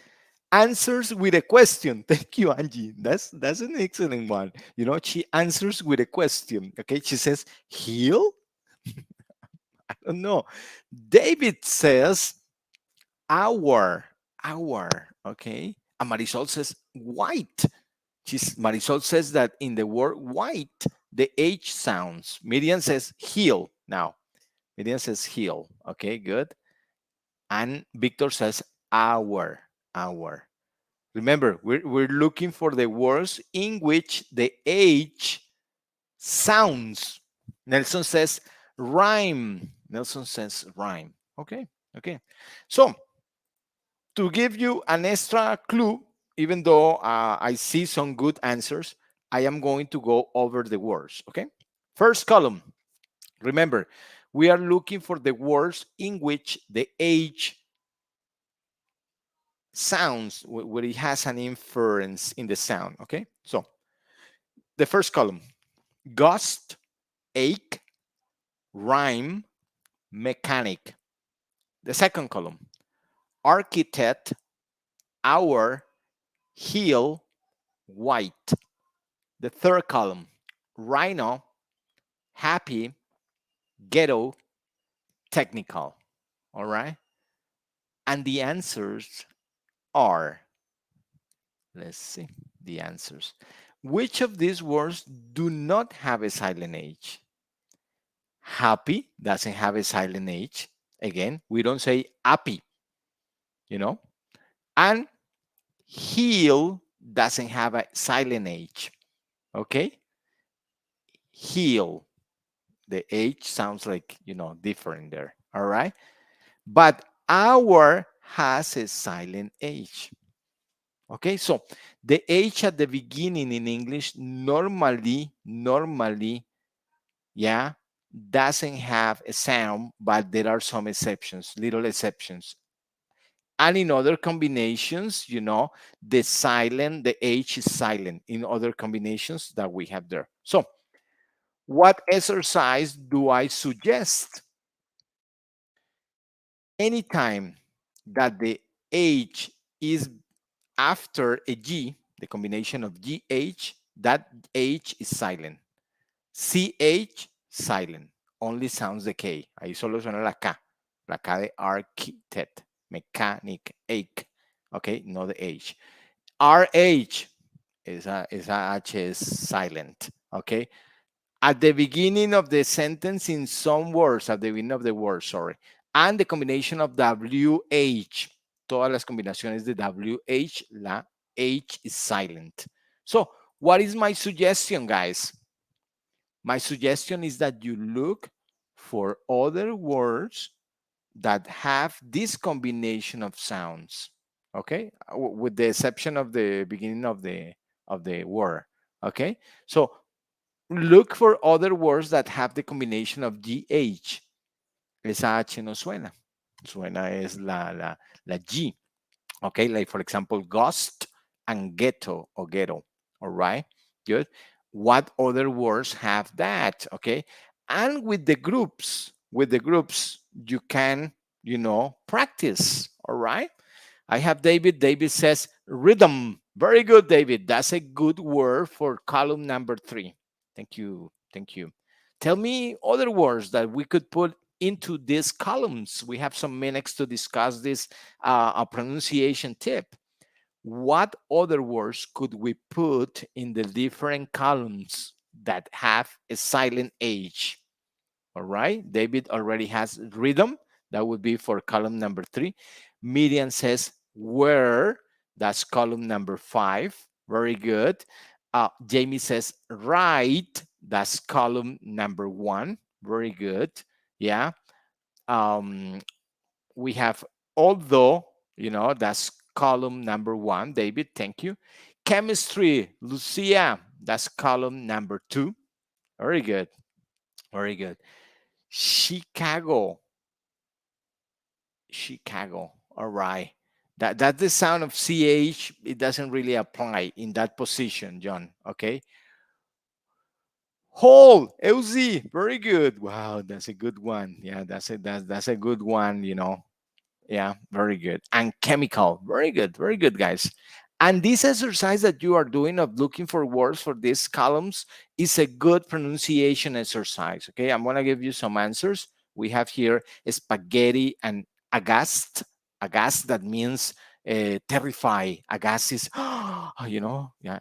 answers with a question. Thank you, Angie. That's an excellent one. She answers with a question. Okay, she says, heal? I don't know. David says, hour, hour. Okay. And Marisol says, white. Marisol says that in the word white, the H sounds. Miriam says heal. Now, Miriam says heal. Okay, good. And Victor says hour, hour. Remember, we're looking for the words in which the H sounds. Nelson says rhyme. Nelson says rhyme. Okay, okay. So, to give you an extra clue, even though I see some good answers, I am going to go over the words. Okay. First column. Remember, we are looking for the words in which the H sounds, where it has an inference in the sound. Okay. So the first column, gust, ache, rhyme, mechanic. The second column, architect, hour, heel, white. The third column, rhino, happy, ghetto, technical. All right. And the answers are, let's see, the answers. Which of these words do not have a silent H? Happy doesn't have a silent H. Again, we don't say happy, you know. And heal doesn't have a silent H. Okay. Heal. The H sounds like, different there. All right. But our has a silent H. Okay, so the H at the beginning in English normally, yeah, doesn't have a sound, but there are some exceptions, little exceptions. And in other combinations, the H is silent in other combinations that we have there. So, what exercise do I suggest? Anytime that the H is after a G, the combination of GH, that H is silent. CH, silent. Only sounds the K. Ahí solo suena la K de architect, mechanic, ache. Okay, no the H. RH, esa H is silent. Okay, at the beginning of the sentence in some words, at the beginning of the word, sorry. And the combination of WH, todas las combinaciones de WH, la H is silent. So, what is my suggestion, guys? My suggestion is that you look for other words that have this combination of sounds, okay? With the exception of the beginning of the word, okay? So look for other words that have the combination of GH. Esa H no suena. Suena es la G. Okay, like for example, ghost and ghetto or ghetto. All right, good. What other words have that? Okay, and with the groups, you can, practice. All right. I have David. David says rhythm. Very good, David. That's a good word for column number 3. Thank you. Thank you. Tell me other words that we could put into these columns. We have some minutes to discuss this a pronunciation tip. What other words could we put in the different columns that have a silent H? All right. David already has rhythm. That would be for column number 3. Miriam says where. That's column number 5. Very good. Jamie says right. That's column number 1. Very good. Yeah. We have although, that's column number 1. David, thank you. Chemistry, Lucia, that's column number 2. Very good. Very good. Chicago. All right. That's the sound of ch. It doesn't really apply in that position, John. Okay. Whole, LZ, very good. Wow, that's a good one. Yeah, that's a good one. Yeah, very good. And chemical, very good, guys. And this exercise that you are doing of looking for words for these columns is a good pronunciation exercise. Okay, I'm gonna give you some answers. We have here spaghetti and aghast. Aghast, that means terrify. Aghast is, yeah,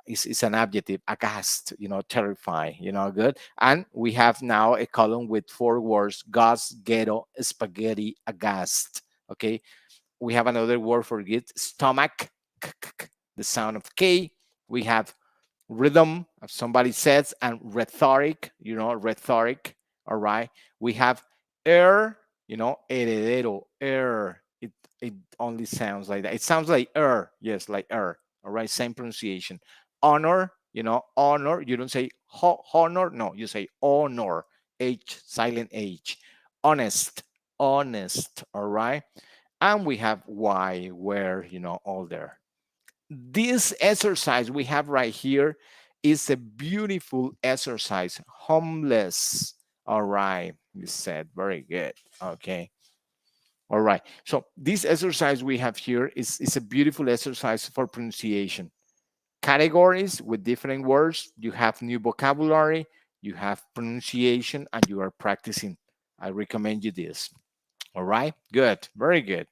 it's an adjective. Aghast, terrify. Good. And we have now a column with four words: gas, ghetto, spaghetti, aghast. Okay. We have another word for it: stomach, the sound of K. We have rhythm, as somebody says, and rhetoric, rhetoric. All right. We have air, heredero, air. It only sounds like that. It sounds like air. Yes, like air. All right. Same pronunciation. Honor, honor. You don't say honor. No, you say honor. H, silent H. Honest, honest. All right. And we have why, where, all there. This exercise we have right here is a beautiful exercise. Homeless. All right, you said very good. Okay. All right. So this exercise we have here is a beautiful exercise for pronunciation. Categories with different words. You have new vocabulary, you have pronunciation, and you are practicing. I recommend you this. All right. Good. Very good.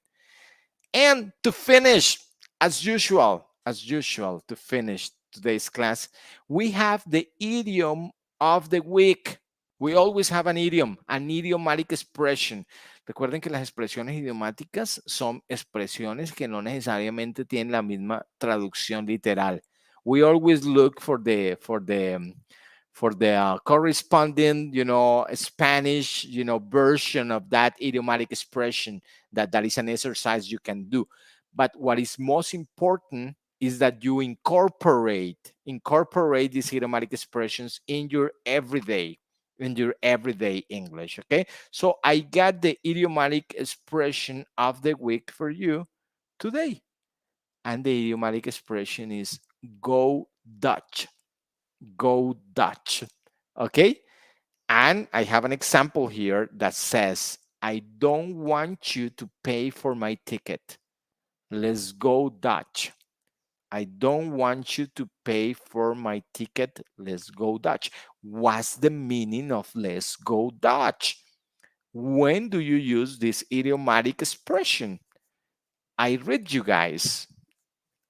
And to finish, as usual, to finish today's class, we have the idiom of the week. We always have an idiomatic expression. Recuerden que las expresiones idiomáticas son expresiones que no necesariamente tienen la misma traducción literal. We always look for the corresponding, Spanish, version of that idiomatic expression. That is an exercise you can do. But what is most important is that you incorporate these idiomatic expressions in your everyday English. Okay. So I got the idiomatic expression of the week for you today. And the idiomatic expression is go Dutch. Go Dutch. Okay. And I have an example here that says, I don't want you to pay for my ticket. Let's go Dutch. I don't want you to pay for my ticket. Let's go Dutch. What's the meaning of let's go Dutch? When do you use this idiomatic expression? I read you guys.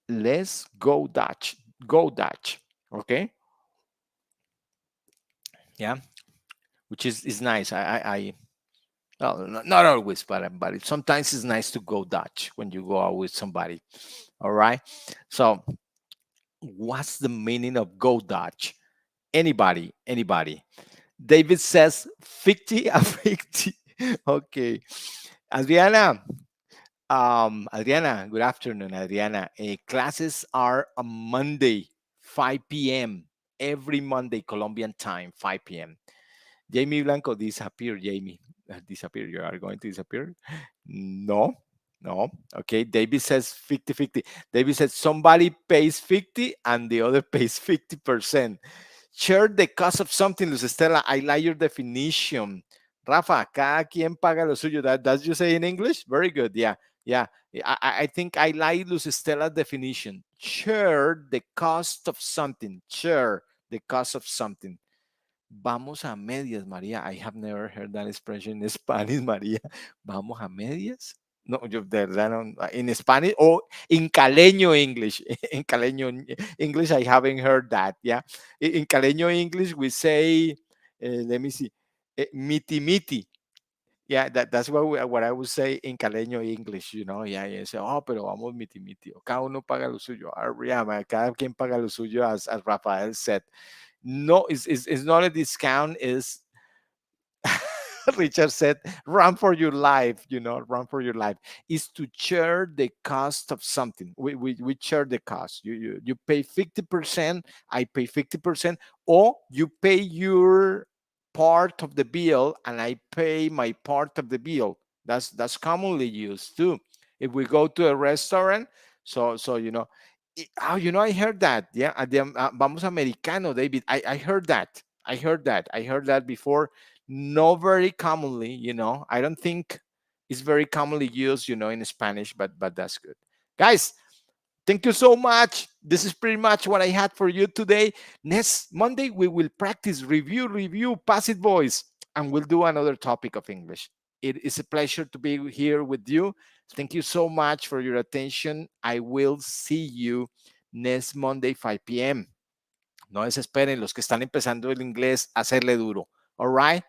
Let's go Dutch. Go Dutch. Okay. Yeah. Which is nice. Well, not always, but sometimes it's nice to go Dutch when you go out with somebody. All right. So, what's the meaning of go Dutch? Anybody? David says 50 a 50. Okay. Adriana, Adriana, good afternoon, Adriana. Classes are on Monday, 5 p.m. Every Monday, Colombian time, 5 p.m. Jamie Blanco, disappear, Jamie. Disappear. You are going to disappear? No, no. Okay. David says 50-50. David says somebody pays 50 and the other pays 50%. Share the cost of something, Luz Estela. I like your definition. Rafa, cada quien paga lo suyo. That's you say in English? Very good. Yeah. Yeah. I think I like Luz Estela's definition. Share the cost of something. Share the cost of something. Vamos a medias, María. I have never heard that expression in Spanish, María. Vamos a medias. No, yo de verdad no. In Spanish or in caleño English. In caleño English, I haven't heard that. Yeah. In caleño English, we say, let me see, miti miti. Yeah, that's what I would say in caleño English, Yeah, yeah. So, pero vamos miti miti. O cada uno paga lo suyo. Yeah, cada quien paga lo suyo, as Rafael said. No, it's not a discount. Is Richard said, run for your life, run for your life. Is to share the cost of something. We share the cost. You pay 50%, I pay 50%, or you pay your part of the bill and I pay my part of the bill. That's commonly used too. if we go to a restaurant, so oh, I heard that. Yeah, vamos americano, David. I heard that. I heard that before. Not very commonly, I don't think it's very commonly used, in Spanish, but that's good. Guys, thank you so much. This is pretty much what I had for you today. Next Monday, we will practice review, passive voice, and we'll do another topic of English. It is a pleasure to be here with you. Thank you so much for your attention. I will see you next Monday, 5 p.m. No desesperen los que están empezando el inglés, hacerle duro. All right?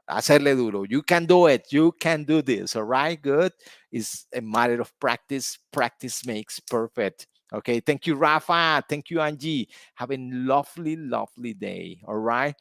Hacerle duro. You can do it. You can do this. All right? Good. It's a matter of practice. Practice makes perfect. Okay. Thank you, Rafa. Thank you, Angie. Have a lovely, lovely day. All right.